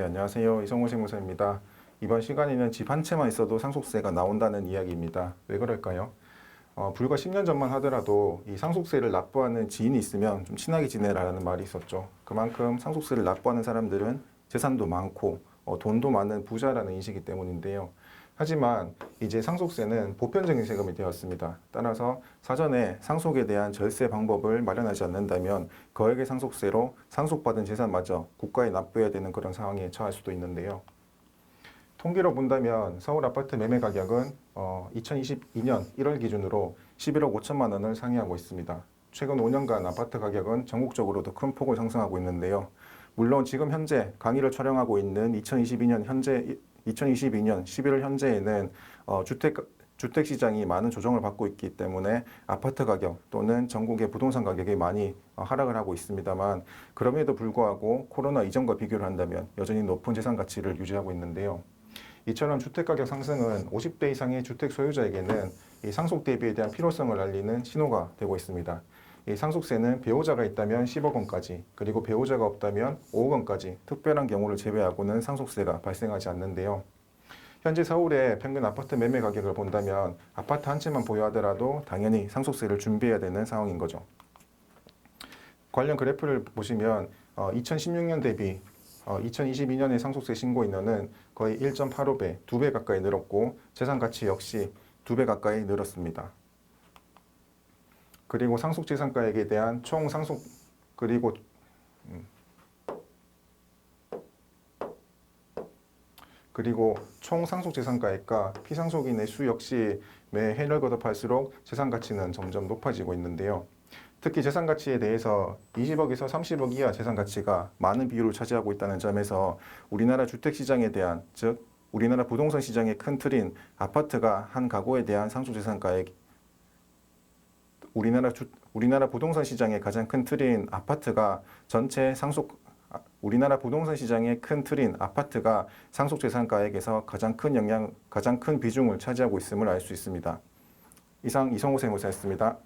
안녕하세요. 이성호 세무사입니다. 이번 시간에는 집 한 채만 있어도 상속세가 나온다는 이야기입니다. 왜 그럴까요? 불과 10년 전만 하더라도 이 상속세를 납부하는 지인이 있으면 좀 친하게 지내라는 말이 있었죠. 그만큼 상속세를 납부하는 사람들은 재산도 많고 돈도 많은 부자라는 인식이기 때문인데요. 하지만 이제 상속세는 보편적인 세금이 되었습니다. 따라서 사전에 상속에 대한 절세 방법을 마련하지 않는다면 거액의 상속세로 상속받은 재산마저 국가에 납부해야 되는 그런 상황에 처할 수도 있는데요. 통계로 본다면 서울 아파트 매매 가격은 2022년 1월 기준으로 11억 5천만 원을 상회하고 있습니다. 최근 5년간 아파트 가격은 전국적으로도 큰 폭을 상승하고 있는데요. 물론 지금 현재 강의를 촬영하고 있는 2022년 11월 현재에는 주택 시장이 많은 조정을 받고 있기 때문에 아파트 가격 또는 전국의 부동산 가격이 많이 하락을 하고 있습니다만, 그럼에도 불구하고 코로나 이전과 비교를 한다면 여전히 높은 재산 가치를 유지하고 있는데요. 이처럼 주택가격 상승은 50대 이상의 주택 소유자에게는 이 상속 대비에 대한 필요성을 알리는 신호가 되고 있습니다. 이 상속세는 배우자가 있다면 10억 원까지, 그리고 배우자가 없다면 5억 원까지 특별한 경우를 제외하고는 상속세가 발생하지 않는데요. 현재 서울의 평균 아파트 매매 가격을 본다면 아파트 한 채만 보유하더라도 당연히 상속세를 준비해야 되는 상황인 거죠. 관련 그래프를 보시면 2016년 대비 2022년의 상속세 신고 인원은 거의 1.85배, 2배 가까이 늘었고 재산 가치 역시 2배 가까이 늘었습니다. 그리고 상속재산가액에 대한 총 상속 그리고 총 상속재산가액과 피상속인의 수 역시 매 해를 거듭할수록 재산 가치는 점점 높아지고 있는데요. 특히 재산 가치에 대해서 20억에서 30억 이하 재산 가치가 많은 비율을 차지하고 있다는 점에서 우리나라 주택 시장에 대한, 즉 우리나라 부동산 시장의 큰 틀인 아파트가 한 가구에 대한 상속재산가액, 우리나라 부동산 시장의 가장 큰 틀인 아파트가 우리나라 부동산 시장의 큰 틀인 아파트가 상속재산가액에서 가장 큰 비중을 차지하고 있음을 알 수 있습니다. 이상 이성호 세무사였습니다.